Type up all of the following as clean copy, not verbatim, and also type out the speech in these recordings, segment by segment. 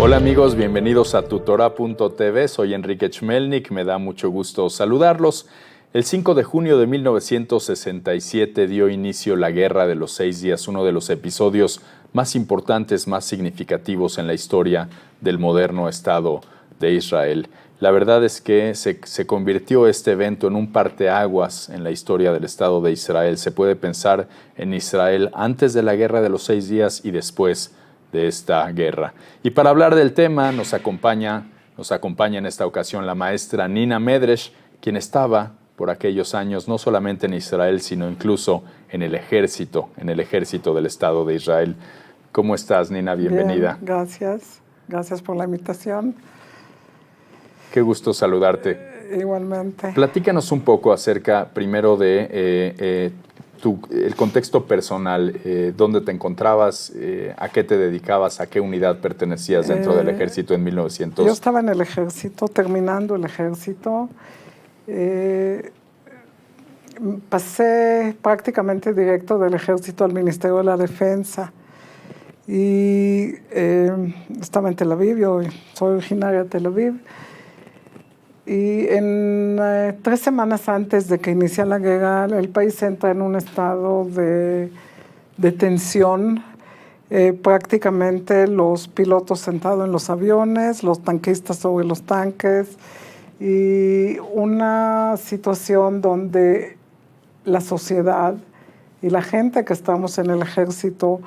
Hola amigos, bienvenidos a tutora.tv, soy Enrique Chmelnik, me da mucho gusto saludarlos. El 5 de junio de 1967 dio inicio la Guerra de los 6 días, uno de los episodios más importantes, más significativos en la historia del moderno Estado de Israel. La verdad es que se convirtió este evento en un parteaguas en la historia del Estado de Israel. Se puede pensar en Israel antes de la Guerra de los 6 días y después de esta guerra. Y para hablar del tema nos acompaña en esta ocasión la maestra Nina Medresh, quien estaba por aquellos años no solamente en Israel, sino incluso en el ejército del Estado de Israel. ¿Cómo estás, Nina? Bienvenida. Bien, gracias. Gracias por la invitación. Qué gusto saludarte. Igualmente. Platícanos un poco acerca primero de el contexto personal, dónde te encontrabas, a qué te dedicabas, a qué unidad pertenecías dentro del ejército en 1900. Yo estaba en el ejército, terminando el ejército. Pasé prácticamente directo del ejército al Ministerio de la Defensa. Y estaba en Tel Aviv, yo soy originaria de Tel Aviv. Y en 3 semanas antes de que inicie la guerra, el país entra en un estado de tensión. Prácticamente los pilotos sentados en los aviones, los tanquistas sobre los tanques, y una situación donde la sociedad y la gente que estamos en el ejército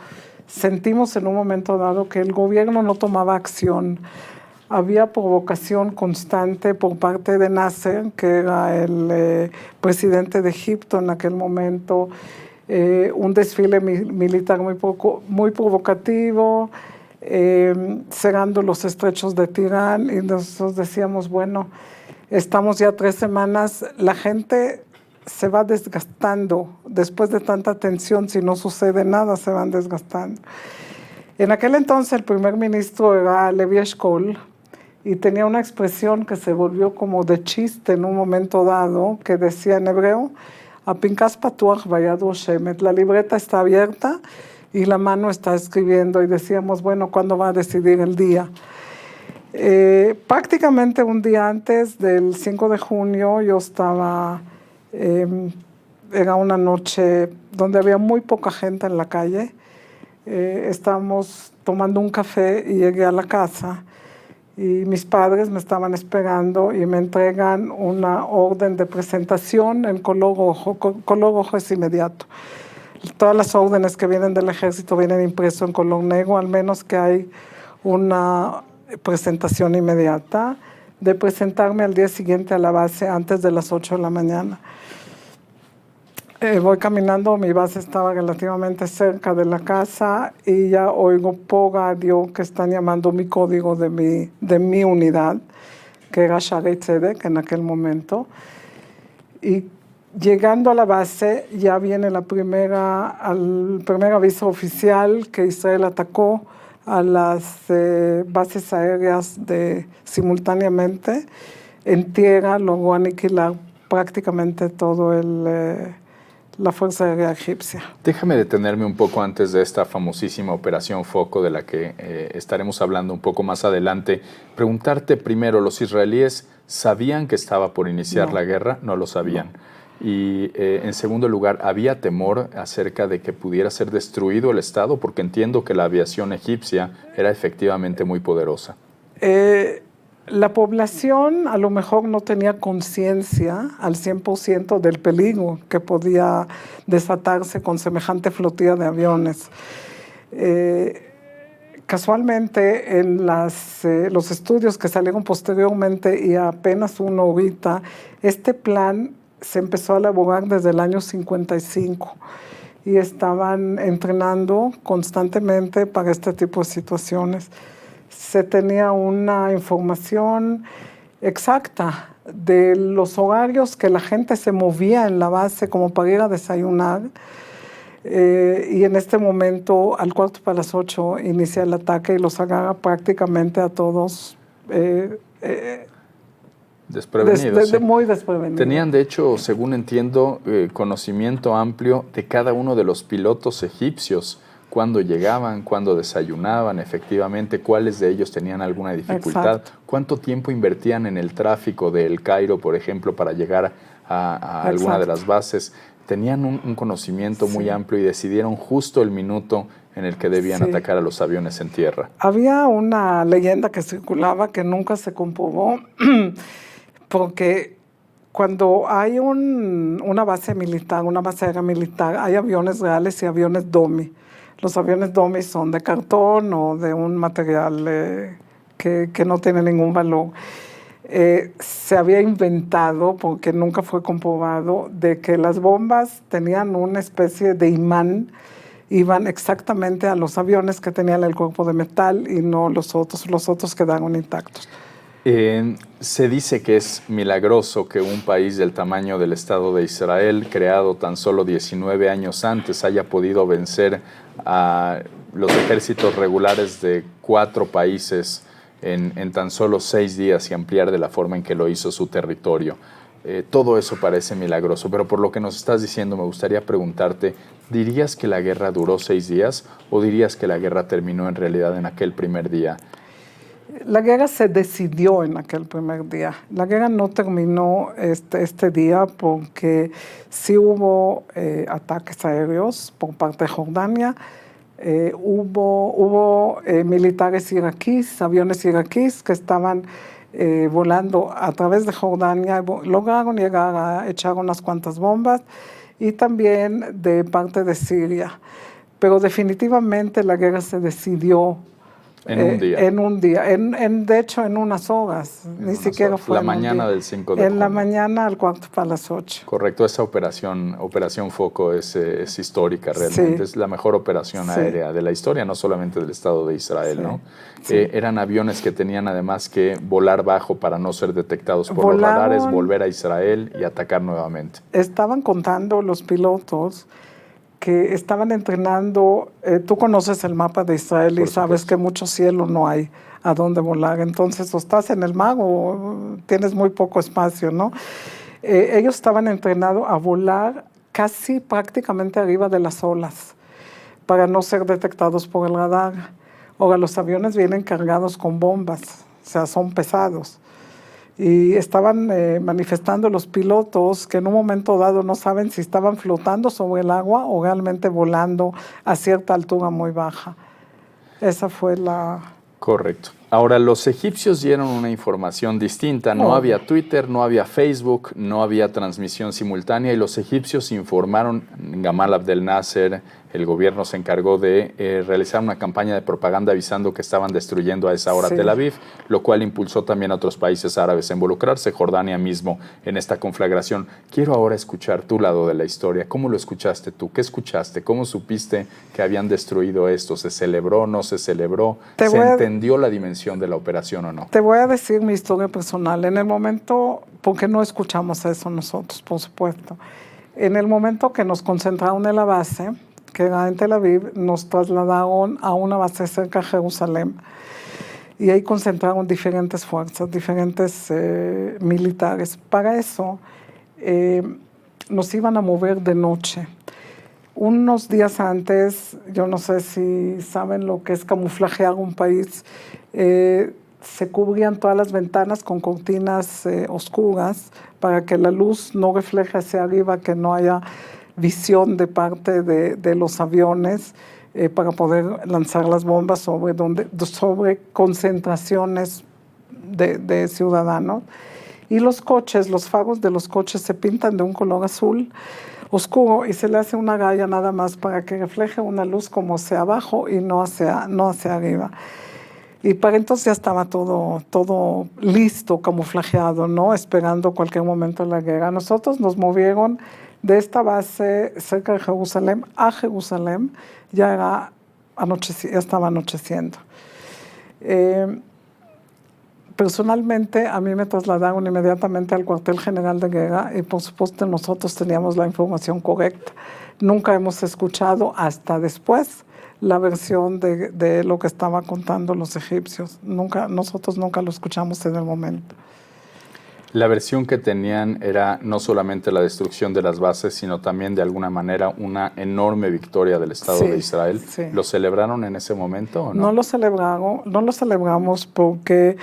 sentimos en un momento dado que el gobierno no tomaba acción. Había provocación constante por parte de Nasser, que era el presidente de Egipto en aquel momento, un desfile militar muy provocativo, cerrando los estrechos de Tirán, y nosotros decíamos, bueno, estamos ya 3 semanas, la gente se va desgastando, después de tanta tensión, si no sucede nada, se van desgastando. En aquel entonces el primer ministro era Levi Eshkol, y tenía una expresión que se volvió como de chiste en un momento dado, que decía en hebreo, Apinkas patuach vayad shemet, la libreta está abierta y la mano está escribiendo, y decíamos, bueno, ¿cuándo va a decidir el día? Prácticamente un día antes del 5 de junio yo estaba, era una noche donde había muy poca gente en la calle, estábamos tomando un café y llegué a la casa. Y mis padres me estaban esperando y me entregan una orden de presentación en color rojo. Color rojo es inmediato. Todas las órdenes que vienen del ejército vienen impreso en color negro, al menos que hay una presentación inmediata, de presentarme al día siguiente a la base antes de las 8 de la mañana. Voy caminando, mi base estaba relativamente cerca de la casa y ya oigo por radio que están llamando mi código de mi unidad, que era Shaarei Tzedek en aquel momento. Y llegando a la base ya viene el primer aviso oficial que Israel atacó a las bases aéreas simultáneamente. En tierra logró aniquilar prácticamente todo la Fuerza Aérea Egipcia. Déjame detenerme un poco antes de esta famosísima Operación Foco, de la que estaremos hablando un poco más adelante. Preguntarte primero, ¿los israelíes sabían que estaba por iniciar la guerra? No lo sabían. No. Y en segundo lugar, ¿había temor acerca de que pudiera ser destruido el Estado? Porque entiendo que la aviación egipcia era efectivamente muy poderosa. La población a lo mejor no tenía conciencia al 100% del peligro que podía desatarse con semejante flotilla de aviones. Casualmente, en los estudios que salieron posteriormente, y apenas uno ahorita, este plan se empezó a elaborar desde el año 55 y estaban entrenando constantemente para este tipo de situaciones. Se tenía una información exacta de los horarios que la gente se movía en la base como para ir a desayunar, y en este momento, al 7:45, inicia el ataque y los agarra prácticamente a todos desprevenidos. Muy desprevenidos. Tenían, de hecho, según entiendo, conocimiento amplio de cada uno de los pilotos egipcios cuándo llegaban, cuándo desayunaban efectivamente, cuáles de ellos tenían alguna dificultad, Exacto. cuánto tiempo invertían en el tráfico de El Cairo, por ejemplo, para llegar a alguna de las bases. Tenían un conocimiento muy amplio y decidieron justo el minuto en el que debían atacar a los aviones en tierra. Había una leyenda que circulaba que nunca se comprobó, porque cuando hay una base militar, una base aérea militar, hay aviones reales y aviones dummy. Los aviones dummy son de cartón o de un material que no tiene ningún valor. Se había inventado, porque nunca fue comprobado, de que las bombas tenían una especie de imán, iban exactamente a los aviones que tenían el cuerpo de metal y no los otros quedaron intactos. Se dice que es milagroso que un país del tamaño del Estado de Israel, creado tan solo 19 años antes, haya podido vencer a los ejércitos regulares de 4 países en tan solo 6 días y ampliar de la forma en que lo hizo su territorio. Todo eso parece milagroso, pero por lo que nos estás diciendo me gustaría preguntarte, ¿dirías que la guerra duró 6 días o dirías que la guerra terminó en realidad en aquel primer día? La guerra se decidió en aquel primer día. La guerra no terminó este día porque sí hubo ataques aéreos por parte de Jordania. Hubo militares iraquíes, aviones iraquíes que estaban volando a través de Jordania, lograron llegar a echar unas cuantas bombas, y también de parte de Siria. Pero definitivamente la guerra se decidió en un día. De hecho, en unas horas. Ni siquiera fue la mañana del 5 de junio. En la mañana al cuarto para las 8. Correcto, esa Operación Foco es histórica realmente. Sí. Es la mejor operación aérea de la historia, no solamente del Estado de Israel, ¿no? Sí. Eran aviones que tenían además que volar bajo para no ser detectados por los radares, volver a Israel y atacar nuevamente. Estaban contando los pilotos que estaban entrenando. Tú conoces el mapa de Israel y sabes que mucho cielo no hay a dónde volar. Entonces, o estás en el mar o tienes muy poco espacio, ¿no? Ellos estaban entrenados a volar casi prácticamente arriba de las olas para no ser detectados por el radar. Ahora, los aviones vienen cargados con bombas, o sea, son pesados. Y estaban manifestando los pilotos que en un momento dado no saben si estaban flotando sobre el agua o realmente volando a cierta altura muy baja. Esa fue la... Correcto. Ahora, los egipcios dieron una información distinta. No había Twitter, no había Facebook, no había transmisión simultánea, y los egipcios informaron, Gamal Abdel Nasser, el gobierno se encargó de realizar una campaña de propaganda avisando que estaban destruyendo a esa hora Tel Aviv, lo cual impulsó también a otros países árabes a involucrarse, Jordania mismo, en esta conflagración. Quiero ahora escuchar tu lado de la historia. ¿Cómo lo escuchaste tú? ¿Qué escuchaste? ¿Cómo supiste que habían destruido esto? ¿Se celebró? ¿No se celebró? ¿Se entendió la dimensión de la operación o no? Te voy a decir mi historia personal. En el momento, porque no escuchamos eso nosotros, por supuesto, en el momento que nos concentraron en la base, que era en Tel Aviv, nos trasladaron a una base cerca de Jerusalén, y ahí concentraron diferentes fuerzas, diferentes militares. Para eso nos iban a mover de noche. Unos días antes, yo no sé si saben lo que es camuflajear un país, se cubrían todas las ventanas con cortinas oscuras para que la luz no refleje hacia arriba, que no haya visión de parte de los aviones, para poder lanzar las bombas sobre concentraciones de ciudadanos. Y los coches, los faros de los coches se pintan de un color azul oscuro y se le hace una raya nada más para que refleje una luz como hacia abajo y no hacia arriba. Y para entonces ya estaba todo listo, camuflajeado, ¿no? Esperando cualquier momento de la guerra. Nosotros nos movieron de esta base cerca de Jerusalén a Jerusalén, ya estaba anocheciendo. Personalmente, a mí me trasladaron inmediatamente al cuartel general de guerra y por supuesto nosotros teníamos la información correcta. Nunca hemos escuchado hasta después la versión de lo que estaban contando los egipcios. Nosotros nunca lo escuchamos en el momento. La versión que tenían era no solamente la destrucción de las bases, sino también de alguna manera una enorme victoria del Estado de Israel. Sí. ¿Lo celebraron en ese momento o no? No lo celebramos porque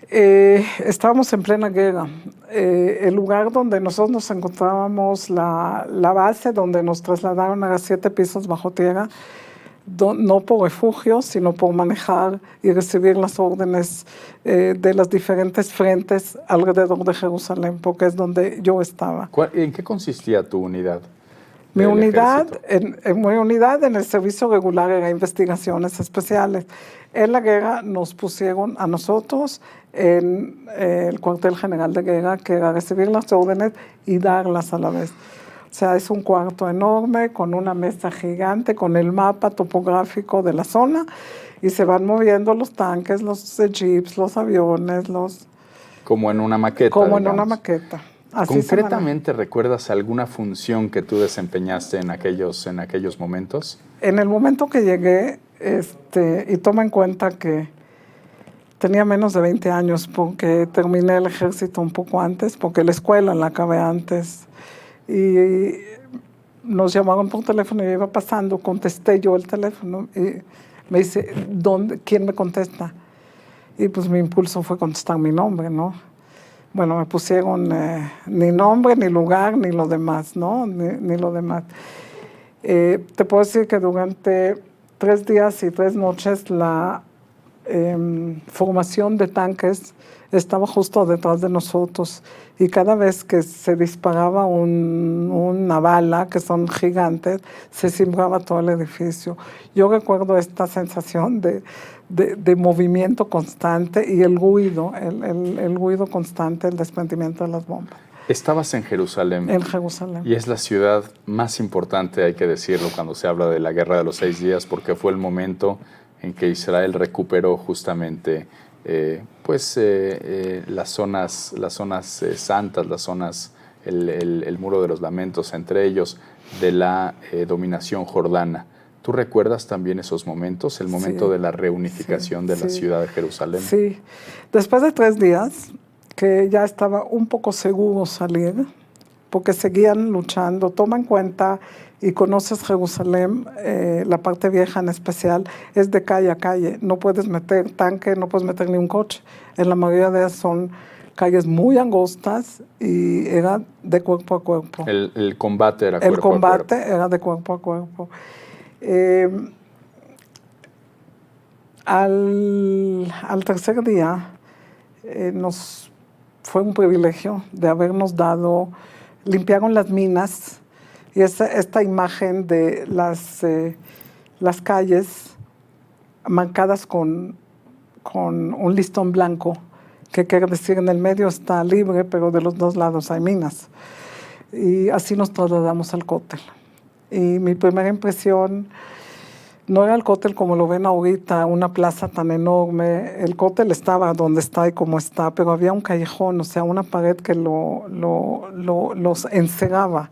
estábamos en plena guerra. El lugar donde nosotros nos encontrábamos, la base donde nos trasladaron a 7 pisos bajo tierra, no por refugio, sino por manejar y recibir las órdenes de las diferentes frentes alrededor de Jerusalén, porque es donde yo estaba. ¿En qué consistía tu unidad? Mi unidad en el servicio regular era investigaciones especiales. En la guerra nos pusieron a nosotros en el cuartel general de guerra, que era recibir las órdenes y darlas a la vez. O sea, es un cuarto enorme con una mesa gigante, con el mapa topográfico de la zona, y se van moviendo los tanques, los jeeps, los aviones, Como en una maqueta, Como digamos. en una maqueta. Así ¿Concretamente recuerdas alguna función que tú desempeñaste en aquellos momentos? En el momento que llegué, y toma en cuenta que tenía menos de 20 años porque terminé el ejército un poco antes, porque la escuela la acabé antes, y nos llamaron por teléfono y yo iba pasando, contesté yo el teléfono y me dice, ¿quién me contesta? Y pues mi impulso fue contestar mi nombre, ¿no? Bueno, me pusieron ni nombre, ni lugar, ni lo demás, ¿no? Ni lo demás. Te puedo decir que durante 3 días y 3 noches la formación de tanques estaba justo detrás de nosotros, y cada vez que se disparaba una bala, que son gigantes, se cimbraba todo el edificio. Yo recuerdo esta sensación de movimiento constante y el ruido, el ruido constante, el desprendimiento de las bombas. Estabas en Jerusalén. En Jerusalén. Y es la ciudad más importante, hay que decirlo, cuando se habla de la Guerra de los 6 días, porque fue el momento en que Israel recuperó justamente las zonas santas, las zonas, el Muro de los Lamentos, entre ellos, de la dominación jordana. ¿Tú recuerdas también esos momentos, el momento de la reunificación de la ciudad de Jerusalén? Sí. Después de 3 días, que ya estaba un poco seguro salir, porque seguían luchando. Toma en cuenta y conoces Jerusalén, la parte vieja en especial, es de calle a calle. No puedes meter tanque, no puedes meter ni un coche. En la mayoría de ellas son calles muy angostas y era de cuerpo a cuerpo. El combate era cuerpo a cuerpo. El combate era de cuerpo a cuerpo. Al tercer día fue un privilegio de habernos dado, limpiaron las minas, y esta imagen de las calles marcadas con un listón blanco, que quiere decir en el medio está libre, pero de los 2 lados hay minas. Y así nos trasladamos al cótel. Y mi primera impresión no era el cótel como lo ven ahorita, una plaza tan enorme. El cótel estaba donde está y como está, pero había un callejón, o sea, una pared que los encerraba.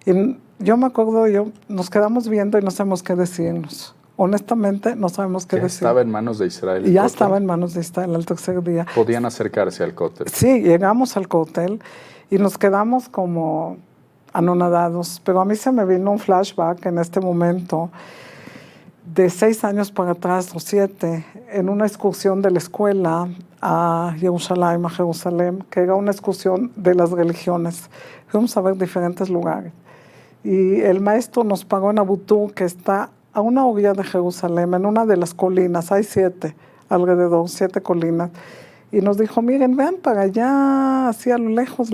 Y yo me acuerdo, nos quedamos viendo y no sabemos qué decirnos. Honestamente, no sabemos qué decir. ¿Estaba en manos de Israel? Ya estaba en manos de Israel al tercer día. ¿Podían acercarse al cótel? Sí, llegamos al cótel y nos quedamos como anonadados. Pero a mí se me vino un flashback en este momento de 6 años para atrás o 7, en una excursión de la escuela a Jerusalén, que era una excursión de las religiones. Fuimos a ver diferentes lugares. Y el maestro nos pagó en Abutú, que está a una orilla de Jerusalén, en una de las colinas, hay 7 alrededor, 7 colinas. Y nos dijo, miren, vean para allá, así a lo lejos,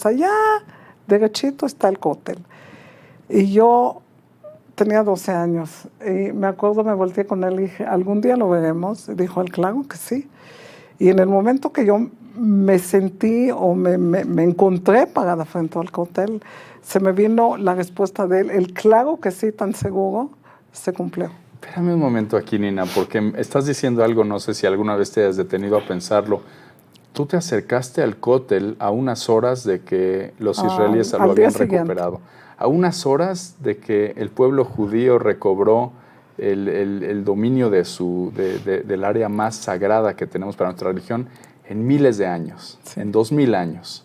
allá, derechito está el cótel. Y yo tenía 12 años, y me acuerdo, me volteé con él y dije, ¿algún día lo veremos? Y dijo él, claro que sí. Y en el momento que yo me sentí o me encontré parada frente al cótel, se me vino la respuesta de él, el claro que sí, tan seguro, se cumplió. Espérame un momento aquí, Nina, porque estás diciendo algo, no sé si alguna vez te has detenido a pensarlo. Tú te acercaste al cótel a unas horas de que los israelíes lo habían recuperado. A unas horas de que el pueblo judío recobró el dominio del área más sagrada que tenemos para nuestra religión. en miles de años, Sí. en 2000 años.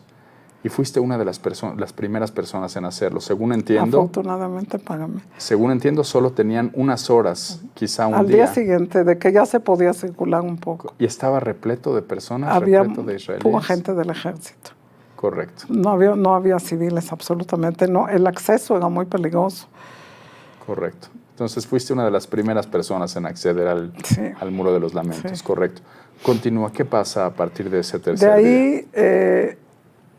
Y fuiste una de las primeras personas en hacerlo. Según entiendo, Afortunadamente para mí. solo tenían unas horas, quizá un Al día. día siguiente, de que ya se podía circular un poco, Y estaba repleto de personas, había repleto de israelíes. pura gente del ejército. Correcto, No había civiles, absolutamente no. El acceso era muy peligroso. correcto. Entonces fuiste una de las primeras personas en acceder Sí. al Muro de los Lamentos, Sí. correcto. Continúa, ¿qué pasa a partir de ese De tercer día? ahí,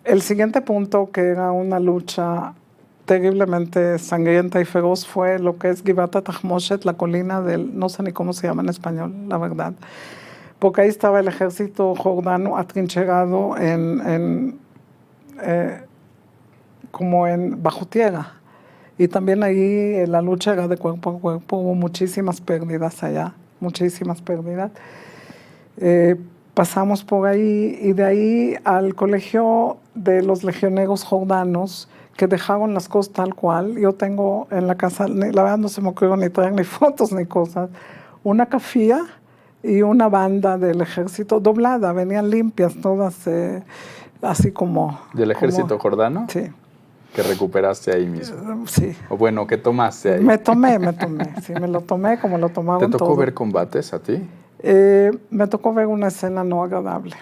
el siguiente punto, que era una lucha terriblemente sangrienta y feroz, fue lo que es Givat HaTachmoshet, la colina del, no sé ni cómo se llama en español, la verdad, porque ahí estaba el ejército jordano atrincherado como bajo tierra, y también ahí la lucha era de cuerpo a cuerpo, hubo muchísimas pérdidas allá, muchísimas pérdidas. Pasamos por ahí y de ahí al colegio de los legioneros jordanos que dejaron las cosas tal cual. Yo tengo en la casa, la verdad no se me ocurrió ni traer ni fotos ni cosas, una cafía y una banda del ejército doblada, venían limpias todas, así como... ¿Del ejército jordano? Sí. Que recuperaste ahí mismo. Sí. O bueno, que tomaste ahí. Me tomé, sí, me lo tomé como lo tomaron ¿Te tocó todos. ver combates a ti? Me tocó ver una escena no agradable.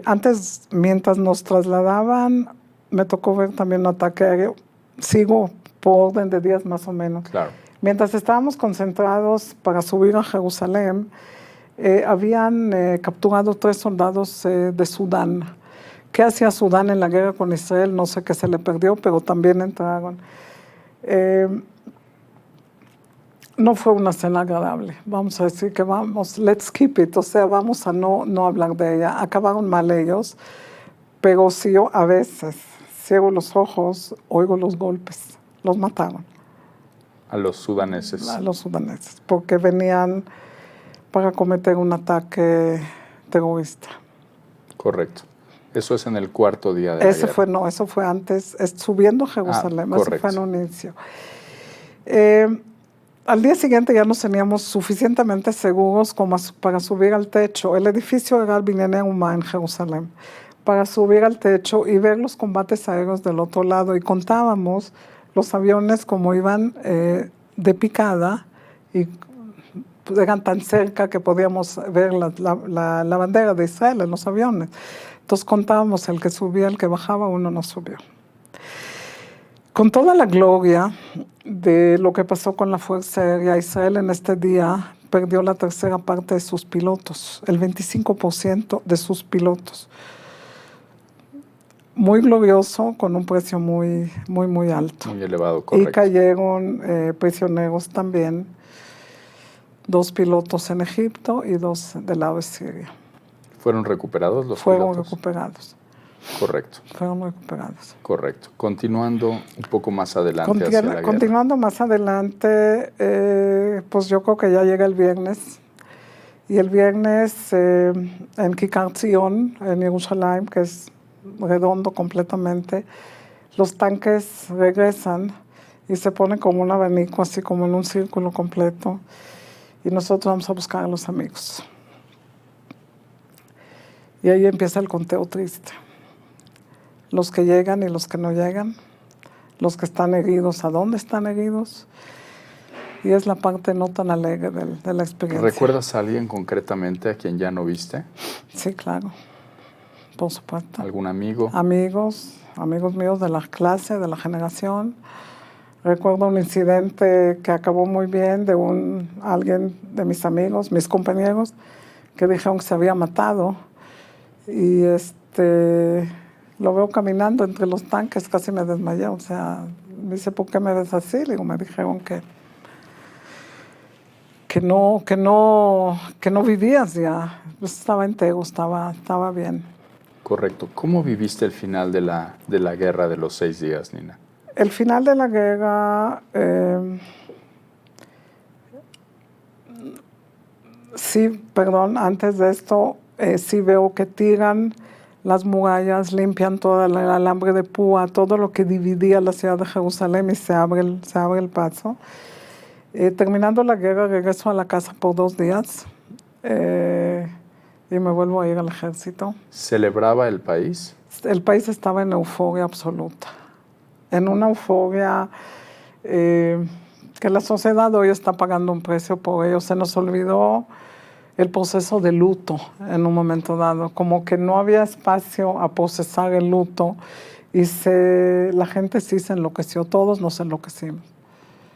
Antes, mientras nos trasladaban, me tocó ver también un ataque aéreo. Sigo por orden de días más o menos. Claro. Mientras estábamos concentrados para subir a Jerusalén, habían capturado 3 soldados de Sudán. ¿Qué hacía Sudán en la guerra con Israel? No sé qué se le perdió, pero también entraron. No fue una escena agradable. Vamos a decir que let's keep it, o sea, vamos a no hablar de ella. Acabaron mal ellos, pero sí yo a veces cierro los ojos, oigo los golpes. Los mataron. A los sudaneses. A los sudaneses, porque venían para cometer un ataque terrorista. Correcto. Eso es en el 4º día de la guerra. Eso fue antes, subiendo a Jerusalén, eso fue en un inicio. Al día siguiente ya nos teníamos suficientemente seguros como para subir al techo. El edificio era el Binyané Umá en Jerusalén. Para subir al techo y ver los combates aéreos del otro lado. Y contábamos los aviones como iban de picada y eran tan cerca que podíamos ver la bandera de Israel en los aviones. Entonces contábamos el que subía, el que bajaba, uno no subió. Con toda la gloria de lo que pasó con la Fuerza Aérea, Israel en este día perdió la tercera parte de sus pilotos, el 25% de sus pilotos. Muy glorioso, con un precio muy alto. Muy elevado, correcto. Y cayeron prisioneros también, 2 pilotos en Egipto y 2 del lado de Siria. ¿Fueron recuperados los pilotos? Fueron recuperados. Correcto. Fueron recuperados. Correcto. Continuando un poco más adelante hacia la guerra. Continuando más adelante, pues yo creo que ya llega el viernes. Y el viernes en Kikar Zion, en Jerusalén, que es redondo completamente, los tanques regresan y se ponen como un abanico, así como en un círculo completo. Y nosotros vamos a buscar a los amigos. Y ahí empieza el conteo triste. Los que llegan y los que no llegan, los que están heridos, a dónde están heridos, y es la parte no tan alegre de la experiencia. ¿Recuerdas a alguien concretamente a quien ya no viste? Sí, claro, por supuesto. ¿Algún amigo? Amigos míos de la clase, de la generación. Recuerdo un incidente que acabó muy bien de alguien de mis amigos, mis compañeros, que dijeron que se había matado, y lo veo caminando entre los tanques, casi me desmayé. O sea, me dice, ¿por qué me ves así? Le digo, me dijeron que no vivías ya. Pues estaba entero, estaba bien. Correcto. ¿Cómo viviste el final de la guerra de los 6 días, Nina? El final de la guerra, antes de esto, sí veo que tiran las murallas, limpian todo el alambre de púa, todo lo que dividía la ciudad de Jerusalén, y se abre el paso. Terminando la guerra, regreso a la casa por 2 días. y me vuelvo a ir al ejército. ¿Celebraba el país? El país estaba en euforia absoluta, en una euforia que la sociedad hoy está pagando un precio por ello. Se nos olvidó el proceso de luto en un momento dado, como que no había espacio a procesar el luto y la gente sí se enloqueció, todos nos enloquecimos.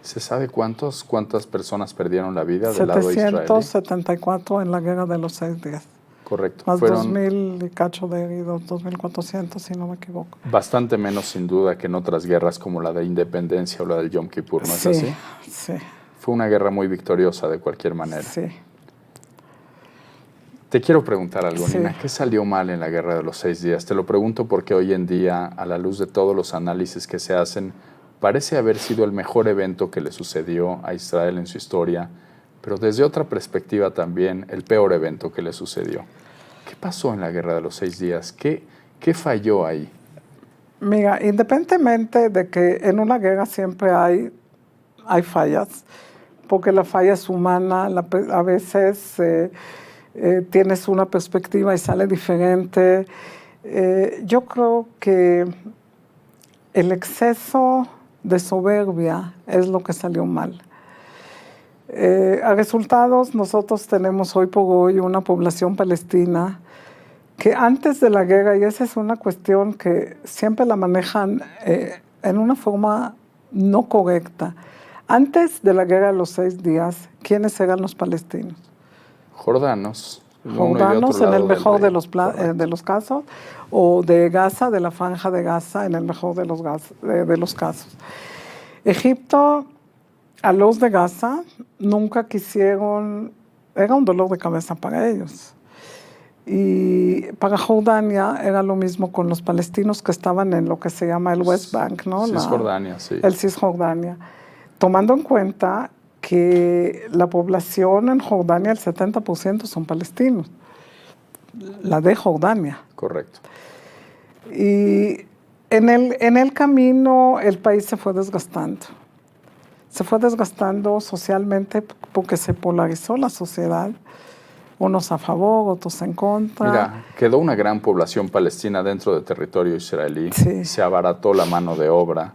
¿Se sabe cuántas personas perdieron la vida del lado israelí? 774 en la guerra de los 6 días. Correcto. Más 2.000 y cacho de heridos, 2.400 si no me equivoco. Bastante menos sin duda que en otras guerras como la de Independencia o la del Yom Kippur, ¿no es así? Sí. Fue una guerra muy victoriosa de cualquier manera. Sí. Te quiero preguntar algo, Sí. Nina. ¿Qué salió mal en la guerra de los 6 días? Te lo pregunto porque hoy en día, a la luz de todos los análisis que se hacen, parece haber sido el mejor evento que le sucedió a Israel en su historia, pero desde otra perspectiva también el peor evento que le sucedió. ¿Qué pasó en la guerra de los 6 días? ¿Qué falló ahí? Mira, independientemente de que en una guerra siempre hay fallas, porque la falla es humana, a veces tienes una perspectiva y sale diferente. Yo creo que el exceso de soberbia es lo que salió mal. A resultados, nosotros tenemos hoy por hoy una población palestina que antes de la guerra, y esa es una cuestión que siempre la manejan en una forma no correcta, antes de la guerra de los 6 días, ¿quiénes eran los palestinos? Jordanos. Jordanos en el mejor de los casos, o de Gaza, de la franja de Gaza, en el mejor de los casos. Egipto, a los de Gaza, nunca quisieron, era un dolor de cabeza para ellos. Y para Jordania era lo mismo con los palestinos que estaban en lo que se llama el West Bank, ¿no? Cisjordania, sí. El Cisjordania. Tomando en cuenta que la población en Jordania, el 70% son palestinos, la de Jordania. Correcto. Y en el camino el país se fue desgastando. Se fue desgastando socialmente porque se polarizó la sociedad, unos a favor, otros en contra. Mira, quedó una gran población palestina dentro del territorio israelí, Sí. Se abarató la mano de obra.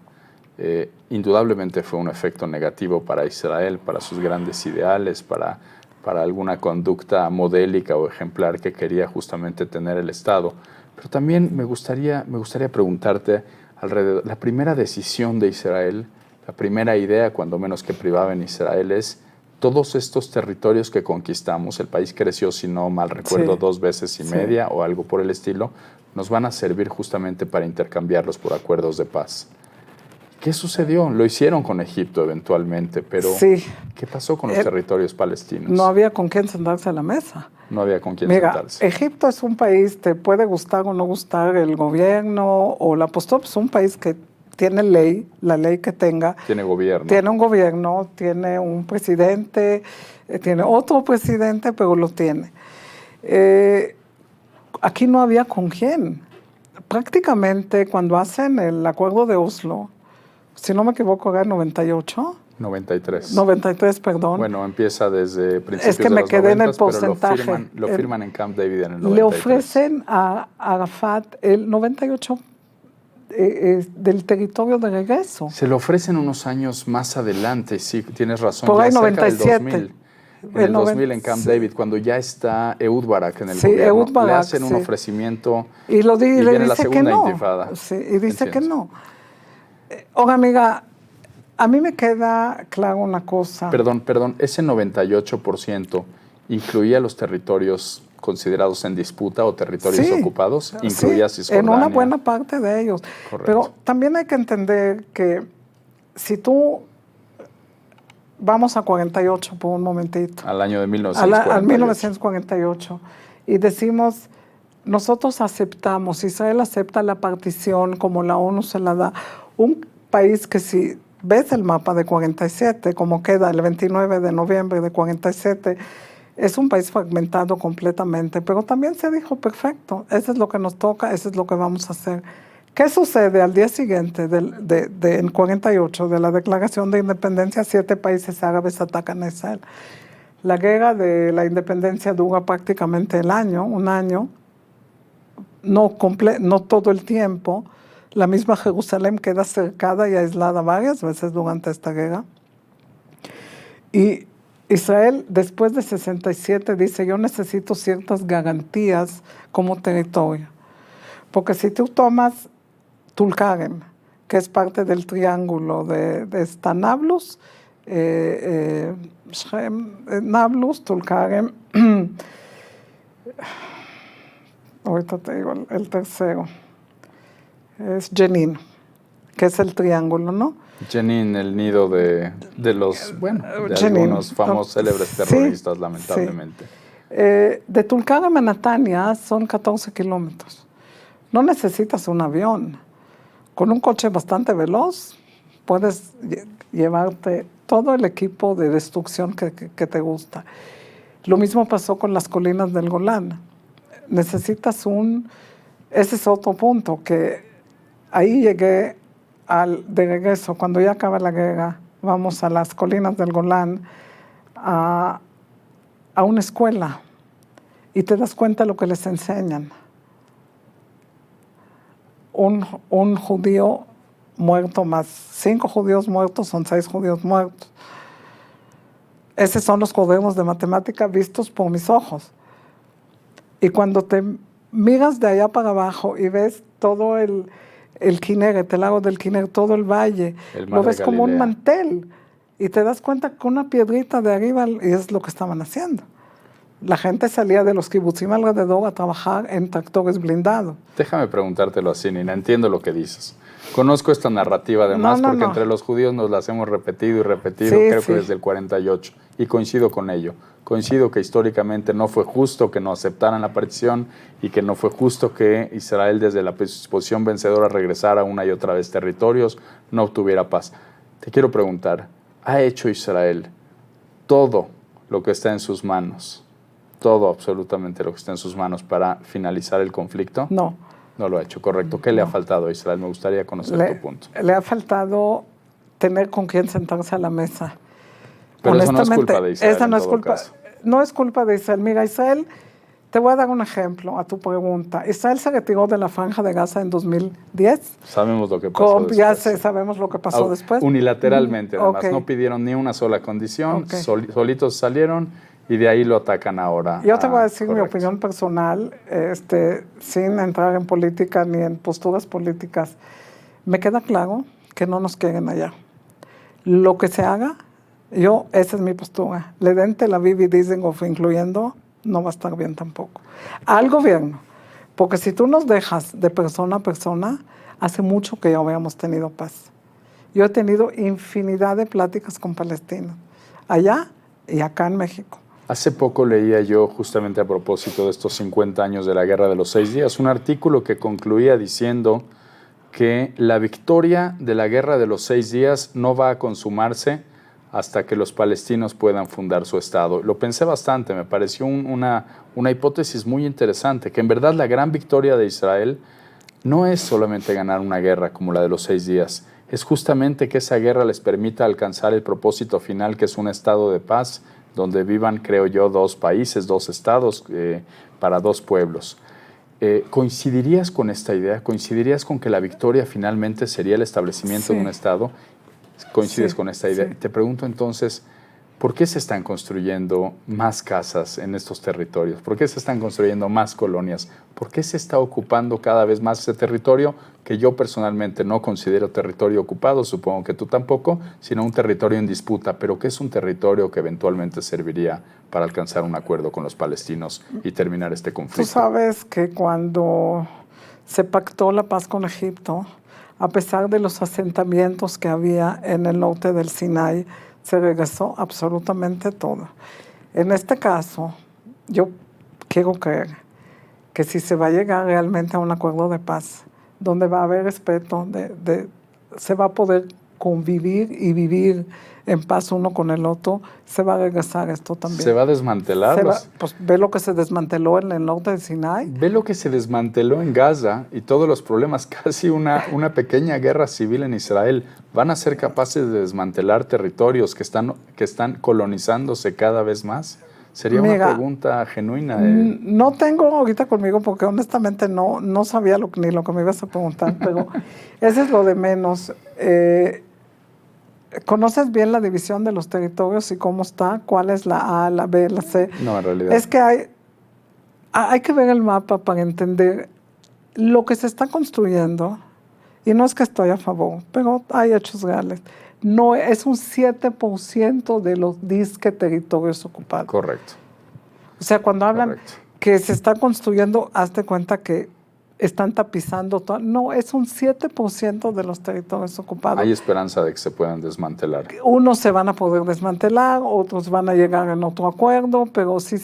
Indudablemente fue un efecto negativo para Israel, para sus grandes ideales, para alguna conducta modélica o ejemplar que quería justamente tener el Estado. Pero también me gustaría preguntarte alrededor, la primera decisión de Israel, la primera idea, cuando menos que privaba en Israel, es todos estos territorios que conquistamos, el país creció, si no mal recuerdo, Sí. 2 veces y media o algo por el estilo, nos van a servir justamente para intercambiarlos por acuerdos de paz. ¿Qué sucedió? Lo hicieron con Egipto eventualmente, pero Sí. ¿qué pasó con los territorios palestinos? No había con quién sentarse a la mesa. No había con quién Mira, sentarse. Egipto es un país, te puede gustar o no gustar el gobierno o la postura, es un país que tiene ley, la ley que tenga. Tiene gobierno. Tiene un gobierno, tiene un presidente, tiene otro presidente, pero lo tiene. Aquí no había con quién. Prácticamente cuando hacen el acuerdo de Oslo, si no me equivoco, era el 98. 93. 93, perdón. Bueno, empieza desde principios Es que me de los quedé en el 90, pero porcentaje. lo firman en Camp David en el 93. Le ofrecen a Arafat el 98 del territorio de regreso. Se lo ofrecen unos años más adelante, sí, tienes razón. Por ahí ya cerca 97. del 2000. En el 2000 en Camp David, cuando ya está Ehud Barak en el gobierno, Ehud Barak, le hacen un ofrecimiento y le viene dice la segunda que no. intifada. Sí, y dice Entiendo. que no. Ahora, amiga, a mí me queda claro una cosa. Perdón, ese 98% incluía los territorios considerados en disputa o territorios ocupados, incluía Cisjordania. En una buena parte de ellos. Correcto. Pero también hay que entender que si tú vamos a 48 por un momentito. Al año de 1948. Al 1948. Y decimos, nosotros aceptamos, Israel acepta la partición como la ONU se la da. Un país que si ves el mapa de 47, como queda el 29 de noviembre de 47, es un país fragmentado completamente, pero también se dijo, perfecto, eso es lo que nos toca, eso es lo que vamos a hacer. ¿Qué sucede al día siguiente en 48, de la declaración de independencia? 7 países árabes atacan a Israel. La guerra de la independencia dura prácticamente un año, no todo el tiempo. La misma Jerusalén queda cercada y aislada varias veces durante esta guerra. Y Israel, después de 67, dice, yo necesito ciertas garantías como territorio. Porque si tú tomas Tulkarem, que es parte del triángulo de Nablus, Nablus, Tulkarem, ahorita te digo el tercero, es Jenin, que es el triángulo, ¿no? Jenin, el nido de los, de Jenin, algunos famosos célebres terroristas, lamentablemente. Sí. De Tulkarem a Netanya son 14 kilómetros. No necesitas un avión. Con un coche bastante veloz puedes llevarte todo el equipo de destrucción que te gusta. Lo mismo pasó con las colinas del Golán. Necesitas ese es otro punto, que ahí llegué de regreso, cuando ya acaba la guerra, vamos a las colinas del Golán, a una escuela, y te das cuenta de lo que les enseñan. Un judío muerto más 5 judíos muertos son 6 judíos muertos. Esos son los cuadernos de matemática vistos por mis ojos. Y cuando te miras de allá para abajo y ves todo el Kinneret, el lago del Kinneret, todo el valle, lo ves como un mantel. Y te das cuenta que una piedrita de arriba, y es lo que estaban haciendo. La gente salía de los kibutzim alrededor a trabajar en tractores blindados. Déjame preguntártelo así, Nina, entiendo lo que dices. Conozco esta narrativa además porque entre los judíos nos las hemos repetido y repetido, creo que desde el 48, y coincido con ello. Coincido que históricamente no fue justo que no aceptaran la partición y que no fue justo que Israel desde la posición vencedora regresara una y otra vez territorios, no obtuviera paz. Te quiero preguntar, ¿ha hecho Israel todo lo que está en sus manos? Todo, absolutamente lo que está en sus manos para finalizar el conflicto? No. No lo ha hecho, correcto. ¿Qué le ha faltado a Israel? Me gustaría conocer tu punto. Le ha faltado tener con quién sentarse a la mesa. Pero eso no es culpa de Israel. Esa no es culpa de Israel. Mira, Israel, te voy a dar un ejemplo a tu pregunta. Israel se retiró de la Franja de Gaza en 2010. Sabemos lo que pasó después. Ya sabemos lo que pasó después. Unilateralmente, además. No pidieron ni una sola condición, solitos salieron. Y de ahí lo atacan ahora. Yo te voy a decir mi opinión personal, sin entrar en política ni en posturas políticas. Me queda claro que no nos quieren allá. Lo que se haga, esa es mi postura. Le den Tel Aviv y Dizengoff incluyendo, no va a estar bien tampoco. Al gobierno, porque si tú nos dejas de persona a persona, hace mucho que ya habíamos tenido paz. Yo he tenido infinidad de pláticas con palestinos, allá y acá en México. Hace poco leía yo, justamente a propósito de estos 50 años de la Guerra de los 6 días, un artículo que concluía diciendo que la victoria de la Guerra de los 6 días no va a consumarse hasta que los palestinos puedan fundar su Estado. Lo pensé bastante, me pareció una hipótesis muy interesante, que en verdad la gran victoria de Israel no es solamente ganar una guerra como la de los 6 días, es justamente que esa guerra les permita alcanzar el propósito final, que es un estado de paz, donde vivan, creo yo, 2 países, 2 estados para 2 pueblos. ¿Coincidirías con esta idea? ¿Coincidirías con que la victoria finalmente sería el establecimiento de un estado? ¿Coincides con esta idea? Sí. Te pregunto entonces, ¿por qué se están construyendo más casas en estos territorios? ¿Por qué se están construyendo más colonias? ¿Por qué se está ocupando cada vez más ese territorio que yo personalmente no considero territorio ocupado, supongo que tú tampoco, sino un territorio en disputa, pero que es un territorio que eventualmente serviría para alcanzar un acuerdo con los palestinos y terminar este conflicto? Tú sabes que cuando se pactó la paz con Egipto, a pesar de los asentamientos que había en el norte del Sinai, se regresó absolutamente todo. En este caso, yo quiero creer que si se va a llegar realmente a un acuerdo de paz, donde va a haber respeto, se va a poder convivir y vivir en paz uno con el otro, se va a regresar esto también. ¿Se va a desmantelar? Pues ve lo que se desmanteló en el norte de Sinai. Ve lo que se desmanteló en Gaza y todos los problemas, casi una pequeña guerra civil en Israel. ¿Van a ser capaces de desmantelar territorios que están colonizándose cada vez más? Sería una pregunta genuina. No tengo ahorita conmigo porque honestamente no sabía ni lo que me ibas a preguntar, pero eso es lo de menos. ¿Conoces bien la división de los territorios y cómo está? ¿Cuál es la A, la B, la C? No, en realidad. Es que hay que ver el mapa para entender lo que se está construyendo. Y no es que estoy a favor, pero hay hechos reales. No, es un 7% de los disque territorios ocupados. Correcto. O sea, cuando hablan que se está construyendo, hazte cuenta que están tapizando todo. No, es un 7% de los territorios ocupados. Hay esperanza de que se puedan desmantelar. Unos se van a poder desmantelar, otros van a llegar en otro acuerdo, pero sí,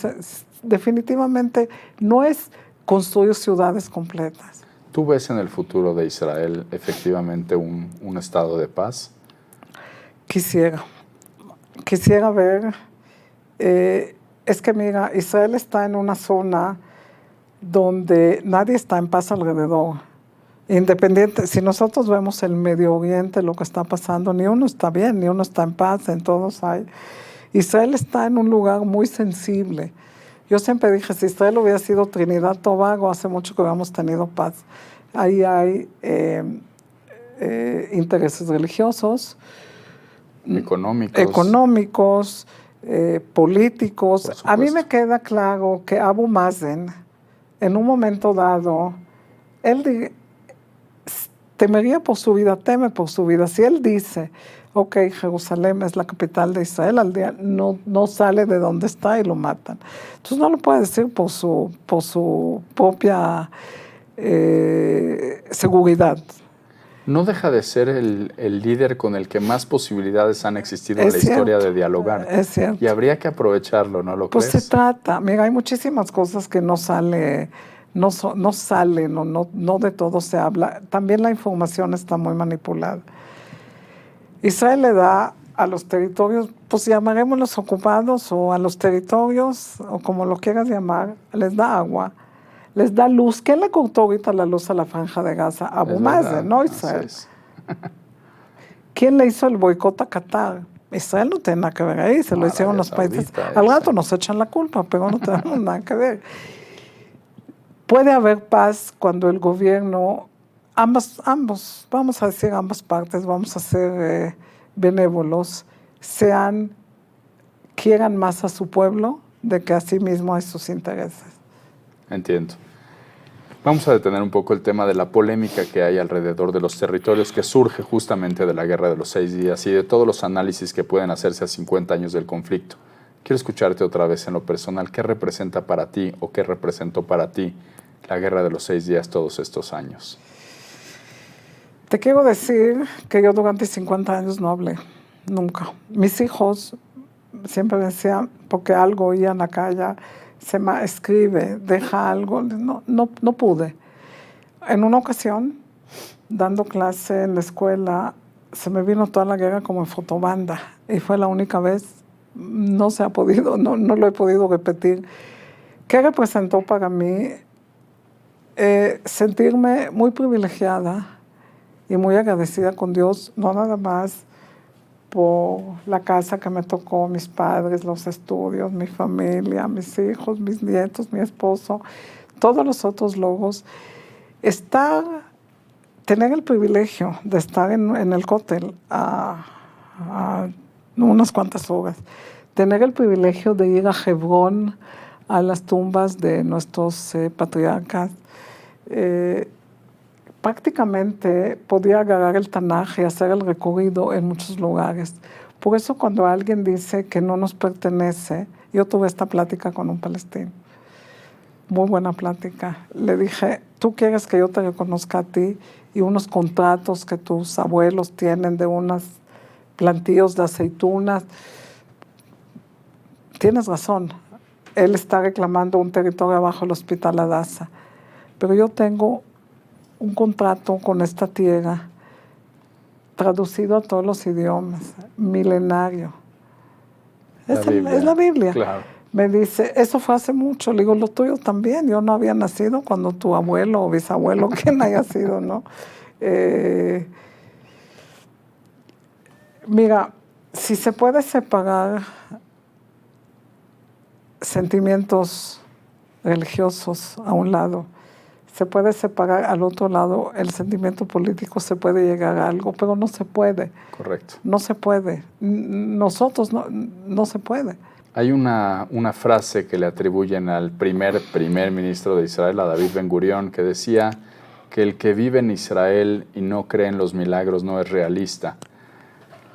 definitivamente no es construir ciudades completas. ¿Tú ves en el futuro de Israel efectivamente un estado de paz? Quisiera ver. Es que mira, Israel está en una zona donde nadie está en paz alrededor. Independiente, si nosotros vemos el Medio Oriente, lo que está pasando, ni uno está bien, ni uno está en paz, en todos hay. Israel está en un lugar muy sensible. Yo siempre dije, si Israel hubiera sido Trinidad Tobago, hace mucho que hubiéramos tenido paz. Ahí hay intereses religiosos, económicos, políticos. A mí me queda claro que Abu Mazen, en un momento dado, él temería por su vida, teme por su vida. Si él dice, ok, Jerusalén es la capital de Israel, al día no sale de donde está y lo matan. Entonces no lo puede decir por su propia seguridad. No deja de ser el líder con el que más posibilidades han existido en la historia de dialogar. Es cierto. Y habría que aprovecharlo, ¿no lo crees? Pues se trata, mira, hay muchísimas cosas que no salen, no de todo se habla. También la información está muy manipulada. Israel le da a los territorios, pues llamaremos ocupados, o a los territorios, o como lo quieras llamar, les da agua, les da luz. ¿Quién le cortó ahorita la luz a la Franja de Gaza? Abu Mazen, no Israel. ¿Quién le hizo el boicot a Qatar? Israel no tiene nada que ver ahí, se lo hicieron los países. Al rato nos echan la culpa, pero no tenemos nada que ver. Puede haber paz cuando el gobierno, ambos, vamos a decir ambas partes, vamos a ser benévolos, quieran más a su pueblo de que a sí mismo a sus intereses. Entiendo. Vamos a detener un poco el tema de la polémica que hay alrededor de los territorios que surge justamente de la Guerra de los 6 días y de todos los análisis que pueden hacerse a 50 años del conflicto. Quiero escucharte otra vez en lo personal. ¿Qué representa para ti o qué representó para ti la Guerra de los 6 días todos estos años? Te quiero decir que yo durante 50 años no hablé, nunca. Mis hijos siempre me decían, porque algo oía en la calle, escribe, deja algo. No pude. En una ocasión, dando clase en la escuela, se me vino toda la guerra como en fotobanda y fue la única vez. No se ha podido, no lo he podido repetir. ¿Qué representó para mí? Sentirme muy privilegiada y muy agradecida con Dios, no nada más por la casa que me tocó, mis padres, los estudios, mi familia, mis hijos, mis nietos, mi esposo, todos los otros logros. Tener el privilegio de estar en el cótel a unas cuantas horas, tener el privilegio de ir a Hebrón, a las tumbas de nuestros patriarcas, prácticamente podía agarrar el Tanaj y hacer el recorrido en muchos lugares. Por eso cuando alguien dice que no nos pertenece, yo tuve esta plática con un palestino, muy buena plática. Le dije, ¿tú quieres que yo te reconozca a ti y unos contratos que tus abuelos tienen de unos plantíos de aceitunas? Tienes razón, él está reclamando un territorio abajo del Hospital Adasa, pero yo tengo un contrato con esta tierra traducido a todos los idiomas, milenario. Es la Biblia. Claro. Me dice, eso fue hace mucho. Le digo, lo tuyo también. Yo no había nacido cuando tu abuelo o bisabuelo, quien haya sido, ¿no? Mira, si se puede separar sentimientos religiosos a un lado, se puede separar al otro lado el sentimiento político, se puede llegar a algo, pero no se puede. Correcto. No se puede. Nosotros no se puede. Hay una frase que le atribuyen al primer ministro de Israel, a David Ben Gurión, que decía que el que vive en Israel y no cree en los milagros no es realista.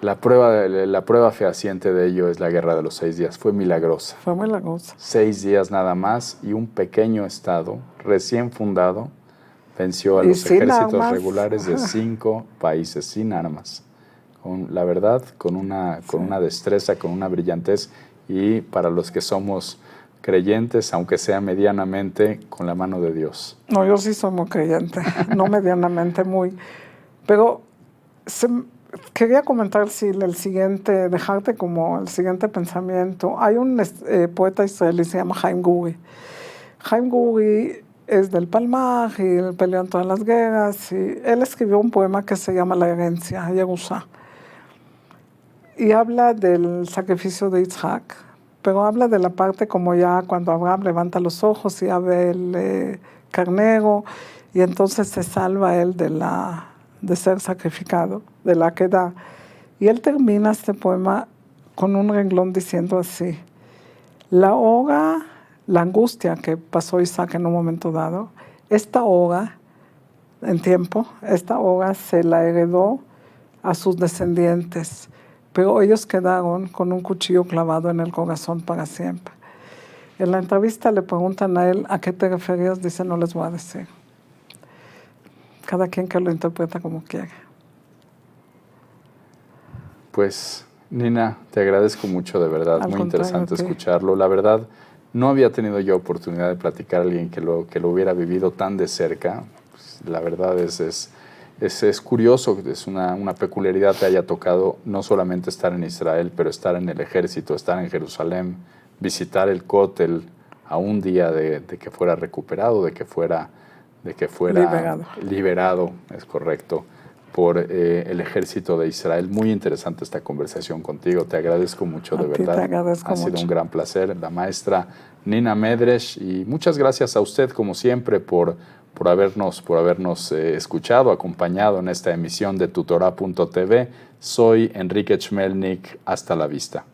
La prueba fehaciente de ello es la guerra de los 6 días. Fue milagrosa. Fue milagrosa. 6 días nada más y un pequeño estado recién fundado venció a los ejércitos regulares de 5 países sin armas. La verdad, con una destreza, con una brillantez, y para los que somos creyentes, aunque sea medianamente, con la mano de Dios. No, yo sí soy muy creyente, no medianamente muy. Pero quería comentar dejarte como el siguiente pensamiento. Hay un poeta israelí, se llama Haim Guri. Haim Guri es del Palmar y él peleó en todas las guerras. Y él escribió un poema que se llama La herencia, Yerusha. Y habla del sacrificio de Isaac, pero habla de la parte como ya cuando Abraham levanta los ojos y ve el carnero, y entonces se salva él de ser sacrificado, de la queda. Y él termina este poema con un renglón diciendo así: la angustia que pasó Isaac en un momento dado, esta hora se la heredó a sus descendientes, pero ellos quedaron con un cuchillo clavado en el corazón para siempre. En la entrevista le preguntan a él a qué te referías, dice, no les voy a decir. Cada quien que lo interpreta como quiere. Pues, Nina, te agradezco mucho, de verdad. Muy interesante escucharlo. La verdad, no había tenido yo oportunidad de platicar a alguien que lo hubiera vivido tan de cerca. Pues, la verdad es curioso, es una peculiaridad que haya tocado no solamente estar en Israel, pero estar en el ejército, estar en Jerusalén, visitar el Cótel a un día de que fuera recuperado, de que fuera liberado, es correcto, por el ejército de Israel. Muy interesante esta conversación contigo. Te agradezco mucho, de verdad. Te agradezco mucho. Ha sido un gran placer. La maestra Nina Medresh, y muchas gracias a usted, como siempre, por habernos escuchado, acompañado en esta emisión de tutorá.tv. Soy Enrique Chmelnik. Hasta la vista.